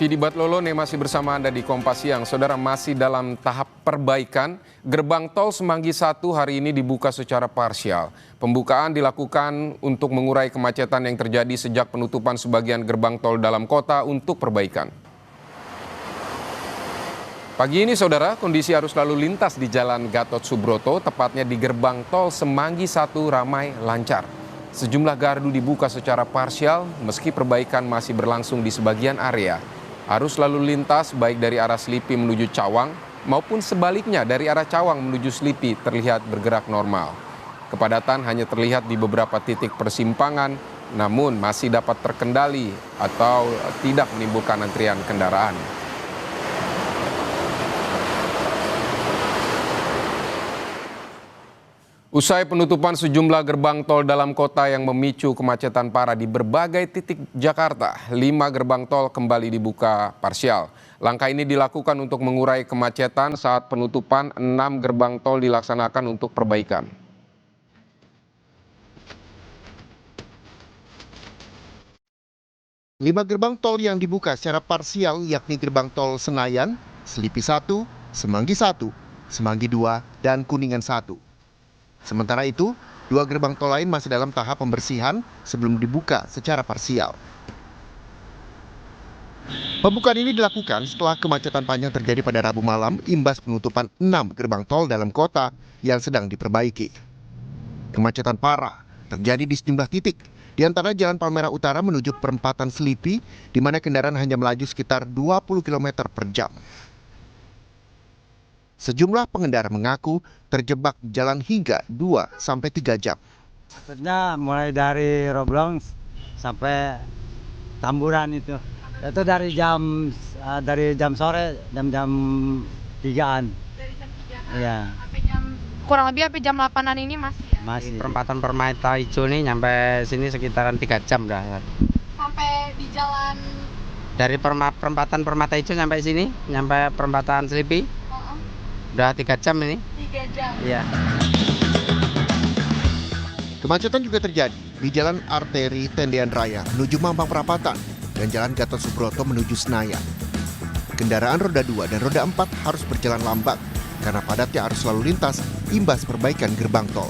Vidi Batlolone masih bersama Anda di Kompas Siang. Saudara, masih dalam tahap perbaikan, gerbang tol Semanggi 1 hari ini dibuka secara parsial. Pembukaan dilakukan untuk mengurai kemacetan yang terjadi sejak penutupan sebagian gerbang tol dalam kota untuk perbaikan. Pagi ini, saudara, kondisi arus lalu lintas di Jalan Gatot Subroto, tepatnya di gerbang tol Semanggi 1 ramai lancar. Sejumlah gardu dibuka secara parsial meski perbaikan masih berlangsung di sebagian area. Arus lalu lintas baik dari arah Selipi menuju Cawang maupun sebaliknya dari arah Cawang menuju Selipi terlihat bergerak normal. Kepadatan hanya terlihat di beberapa titik persimpangan, namun masih dapat terkendali atau tidak menimbulkan antrian kendaraan. Usai penutupan sejumlah gerbang tol dalam kota yang memicu kemacetan parah di berbagai titik Jakarta, 5 gerbang tol kembali dibuka parsial. Langkah ini dilakukan untuk mengurai kemacetan saat penutupan 6 gerbang tol dilaksanakan untuk perbaikan. Lima gerbang tol yang dibuka secara parsial yakni gerbang tol Senayan, Selipi 1, Semanggi 1, Semanggi 2, dan Kuningan 1. Sementara itu, 2 gerbang tol lain masih dalam tahap pembersihan sebelum dibuka secara parsial. Pembukaan ini dilakukan setelah kemacetan panjang terjadi pada Rabu malam imbas penutupan 6 gerbang tol dalam kota yang sedang diperbaiki. Kemacetan parah terjadi di sejumlah titik, di antara Jalan Palmerah Utara menuju perempatan Selipi, di mana kendaraan hanya melaju sekitar 20 km per jam. Sejumlah pengendara mengaku terjebak di jalan hingga 2-3 jam. Maksudnya mulai dari Roblong sampai Tamburan itu dari jam sore jam 3-an. Dari jam 3-an. Iya. Kurang lebih sampai jam 8-an ini masih ya? Masih. Perempatan Permata Ijo nih nyampe sini sekitaran 3 jam dah. Sampai di jalan Dari perempatan Permata Ijo sampai sini, nyampe perempatan Selipi. Udah 3 jam ini. 3 jam. Iya. Kemacetan juga terjadi di Jalan Arteri Tendean Raya menuju Mampang Perapatan dan Jalan Gatot Subroto menuju Senayan. Kendaraan roda 2 dan roda 4 harus berjalan lambat karena padatnya arus lalu lintas imbas perbaikan gerbang tol.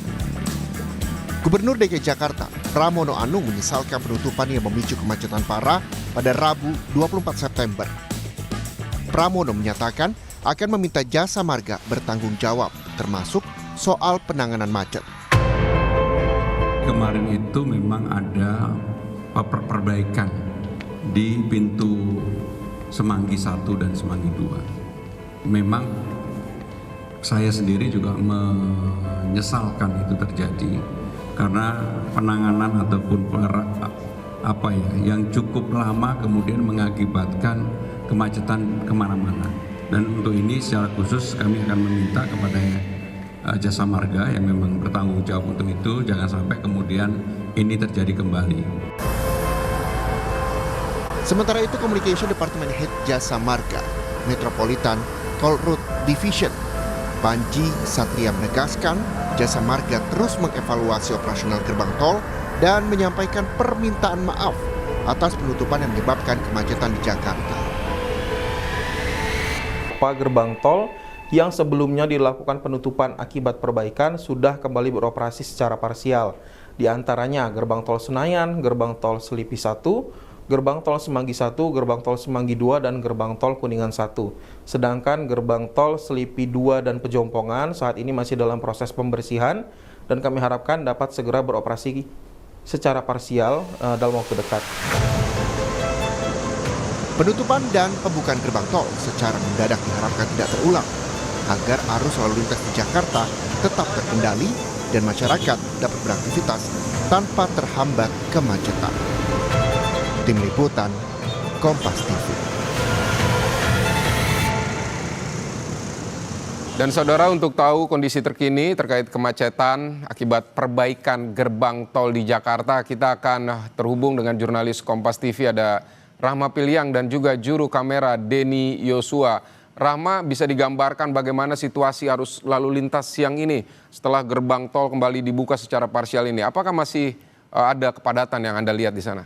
Gubernur DKI Jakarta, Pramono Anung menyesalkan penutupan yang memicu kemacetan parah pada Rabu 24 September. Pramono menyatakan akan meminta Jasa Marga bertanggung jawab, termasuk soal penanganan macet. Kemarin itu memang ada perbaikan di pintu Semanggi 1 dan Semanggi 2. Memang saya sendiri juga menyesalkan itu terjadi karena penanganan ataupun yang cukup lama kemudian mengakibatkan kemacetan kemana-mana. Dan untuk ini secara khusus kami akan meminta kepada Jasa Marga yang memang bertanggung jawab untuk itu, jangan sampai kemudian ini terjadi kembali. Sementara itu, Communication Department Head Jasa Marga Metropolitan Toll Road Division, Panji Satria menegaskan Jasa Marga terus mengevaluasi operasional gerbang tol dan menyampaikan permintaan maaf atas penutupan yang menyebabkan kemacetan di Jakarta. Gerbang tol yang sebelumnya dilakukan penutupan akibat perbaikan sudah kembali beroperasi secara parsial. Di antaranya gerbang tol Senayan, gerbang tol Selipi 1, gerbang tol Semanggi 1, gerbang tol Semanggi 2, dan gerbang tol Kuningan 1. Sedangkan gerbang tol Selipi 2 dan Pejompongan saat ini masih dalam proses pembersihan dan kami harapkan dapat segera beroperasi secara parsial dalam waktu dekat. Penutupan dan pembukaan gerbang tol secara mendadak diharapkan tidak terulang agar arus lalu lintas di Jakarta tetap terkendali dan masyarakat dapat beraktivitas tanpa terhambat kemacetan. Tim Liputan, Kompas TV. Dan saudara, untuk tahu kondisi terkini terkait kemacetan akibat perbaikan gerbang tol di Jakarta, kita akan terhubung dengan jurnalis Kompas TV, ada Rahma Piliang dan juga juru kamera Denny Yosua. Rahma, bisa digambarkan bagaimana situasi arus lalu lintas siang ini setelah gerbang tol kembali dibuka secara parsial ini? Apakah masih ada kepadatan yang Anda lihat di sana?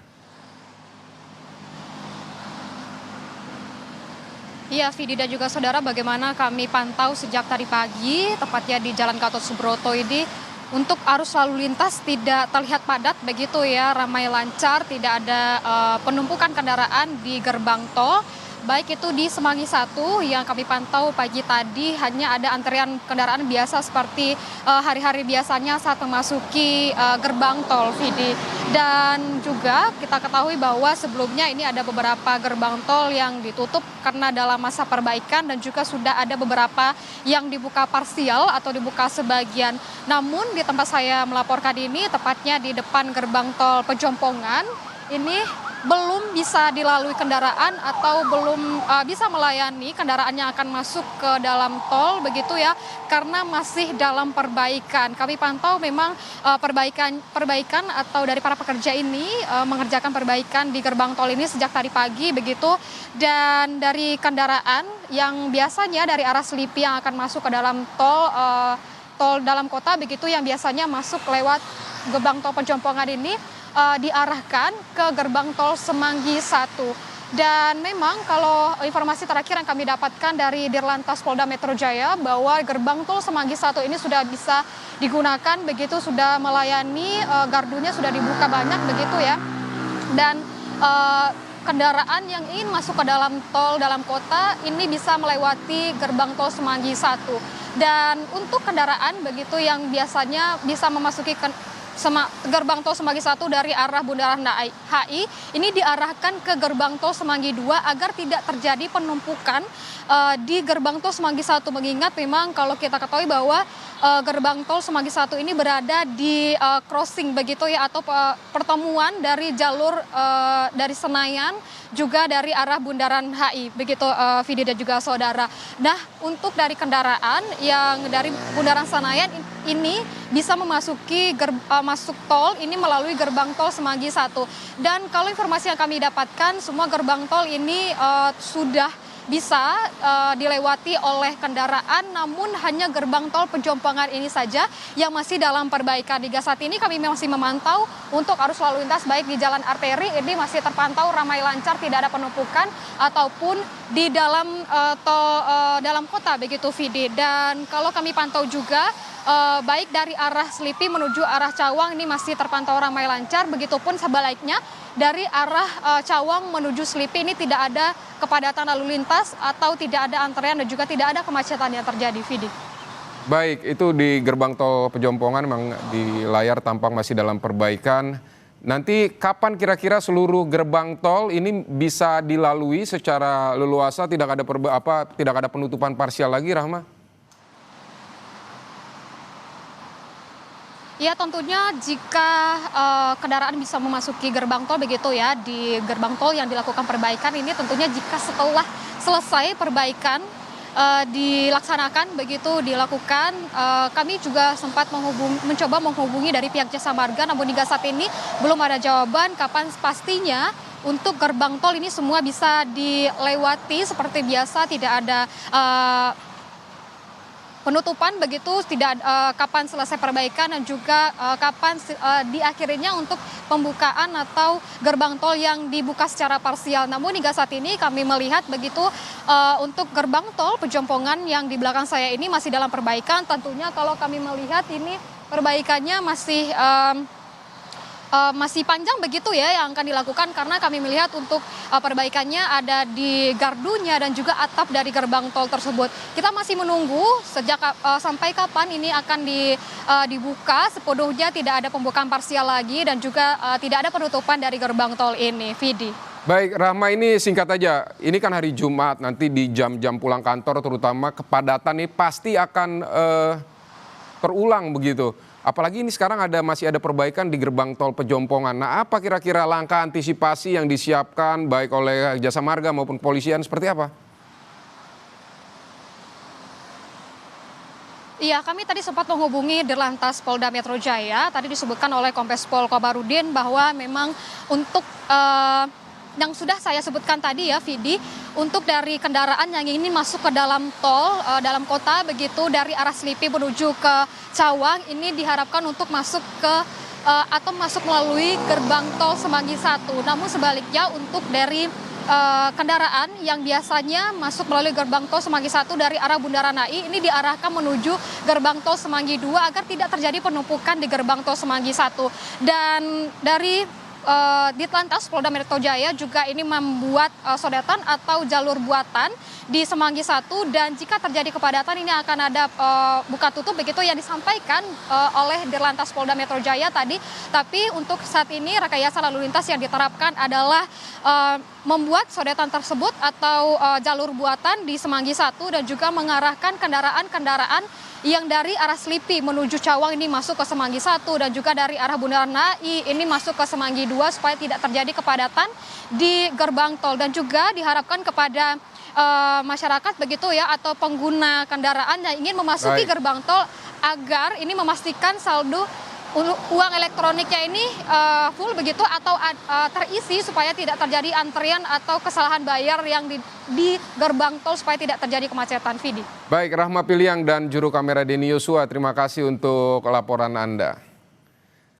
Iya, Vidi dan juga saudara, bagaimana kami pantau sejak tadi pagi, tepatnya di Jalan Gatot Subroto ini, untuk arus lalu lintas tidak terlihat padat begitu ya, ramai lancar, tidak ada penumpukan kendaraan di gerbang tol. Baik itu di Semanggi 1 yang kami pantau pagi tadi, hanya ada antrian kendaraan biasa seperti hari-hari biasanya saat memasuki gerbang tol, Vidi. Dan juga kita ketahui bahwa sebelumnya ini ada beberapa gerbang tol yang ditutup karena dalam masa perbaikan, dan juga sudah ada beberapa yang dibuka parsial atau dibuka sebagian. Namun di tempat saya melaporkan ini, tepatnya di depan gerbang tol Pejompongan, ini belum bisa dilalui kendaraan atau belum bisa melayani kendaraan yang akan masuk ke dalam tol begitu ya, karena masih dalam perbaikan. Kami pantau memang perbaikan atau dari para pekerja ini mengerjakan perbaikan di gerbang tol ini sejak tadi pagi begitu, dan dari kendaraan yang biasanya dari arah Selipi yang akan masuk ke dalam tol dalam kota begitu, yang biasanya masuk lewat gerbang tol Pejompongan ini diarahkan ke gerbang tol Semanggi 1. Dan memang kalau informasi terakhir yang kami dapatkan dari Dirlantas Polda Metro Jaya, bahwa gerbang tol Semanggi 1 ini sudah bisa digunakan begitu, sudah melayani, gardunya sudah dibuka banyak begitu ya. Dan kendaraan yang ingin masuk ke dalam tol dalam kota ini bisa melewati gerbang tol Semanggi 1. Dan untuk kendaraan begitu yang biasanya bisa memasuki gerbang tol Semanggi 1 dari arah Bundaran HI, ini diarahkan ke gerbang tol Semanggi 2 agar tidak terjadi penumpukan di gerbang tol Semanggi 1. Mengingat memang kalau kita ketahui bahwa gerbang tol Semanggi 1 ini berada di crossing begitu ya, atau pertemuan dari jalur dari Senayan juga dari arah Bundaran HI begitu, Vidi dan juga saudara. Nah, untuk dari kendaraan yang dari Bundaran Senayan ini bisa memasuki masuk tol ini melalui gerbang tol Semanggi 1. Dan kalau informasi yang kami dapatkan, semua gerbang tol ini sudah bisa dilewati oleh kendaraan, namun hanya gerbang tol Pejompongan ini saja yang masih dalam perbaikan. Hingga saat ini kami masih memantau untuk arus lalu lintas baik di jalan arteri ini masih terpantau ramai lancar, tidak ada penumpukan ataupun di dalam tol dalam kota begitu, Vidi. Dan kalau kami pantau juga baik dari arah Selipi menuju arah Cawang ini masih terpantau ramai lancar, begitupun sebaliknya dari arah Cawang menuju Selipi ini tidak ada kepadatan lalu lintas atau tidak ada antrean dan juga tidak ada kemacetan yang terjadi, Vidi. Baik, itu di gerbang tol Pejompongan memang di layar tampak masih dalam perbaikan. Nanti kapan kira-kira seluruh gerbang tol ini bisa dilalui secara leluasa, tidak ada penutupan parsial lagi, Rahma? Ya, tentunya jika kendaraan bisa memasuki gerbang tol begitu ya, di gerbang tol yang dilakukan perbaikan ini tentunya jika setelah selesai perbaikan dilaksanakan begitu dilakukan, kami juga sempat mencoba menghubungi dari pihak Jasa Marga, namun hingga saat ini belum ada jawaban kapan pastinya untuk gerbang tol ini semua bisa dilewati seperti biasa, tidak ada penutupan begitu, tidak kapan selesai perbaikan dan juga kapan diakhirinya untuk pembukaan atau gerbang tol yang dibuka secara parsial. Namun hingga saat ini kami melihat begitu untuk gerbang tol Pejompongan yang di belakang saya ini masih dalam perbaikan. Tentunya kalau kami melihat ini perbaikannya masih panjang begitu ya yang akan dilakukan, karena kami melihat untuk perbaikannya ada di gardunya dan juga atap dari gerbang tol tersebut. Kita masih menunggu sampai kapan ini akan dibuka sepenuhnya, tidak ada pembukaan parsial lagi dan juga tidak ada penutupan dari gerbang tol ini, Vidi. Baik, Rahma, ini singkat aja. Ini kan hari Jumat, nanti di jam-jam pulang kantor terutama kepadatan ini pasti akan terulang begitu. Apalagi ini sekarang masih ada perbaikan di gerbang tol Pejompongan. Nah, apa kira-kira langkah antisipasi yang disiapkan baik oleh Jasa Marga maupun kepolisian, seperti apa? Iya, kami tadi sempat menghubungi Dirlantas Polda Metro Jaya. Tadi disebutkan oleh Kombes Pol Komarudin bahwa memang untuk yang sudah saya sebutkan tadi ya, Vidi, untuk dari kendaraan yang ingin masuk ke dalam tol, dalam kota begitu, dari arah Selipi menuju ke Cawang, ini diharapkan untuk masuk ke atau masuk melalui gerbang tol Semanggi 1. Namun sebaliknya untuk dari kendaraan yang biasanya masuk melalui gerbang tol Semanggi 1 dari arah Bundaran HI ini diarahkan menuju gerbang tol Semanggi 2 agar tidak terjadi penumpukan di gerbang tol Semanggi 1. Dan dari Ditlantas Polda Metro Jaya juga ini membuat sodetan atau jalur buatan di Semanggi 1, dan jika terjadi kepadatan ini akan ada buka tutup begitu yang disampaikan oleh Dirlantas Polda Metro Jaya tadi. Tapi untuk saat ini rekayasa lalu lintas yang diterapkan adalah membuat sodetan tersebut atau jalur buatan di Semanggi 1 dan juga mengarahkan kendaraan-kendaraan yang dari arah Selipi menuju Cawang ini masuk ke Semanggi 1 dan juga dari arah Bundaran HI ini masuk ke Semanggi 2 supaya tidak terjadi kepadatan di gerbang tol. Dan juga diharapkan kepada masyarakat begitu ya atau pengguna kendaraan yang ingin memasuki gerbang tol agar ini memastikan saldo uang elektroniknya ini full begitu atau terisi supaya tidak terjadi antrian atau kesalahan bayar yang di gerbang tol supaya tidak terjadi kemacetan. Vidi. Baik, Rahma Piliang dan juru kamera Denny Yosua, terima kasih untuk laporan Anda.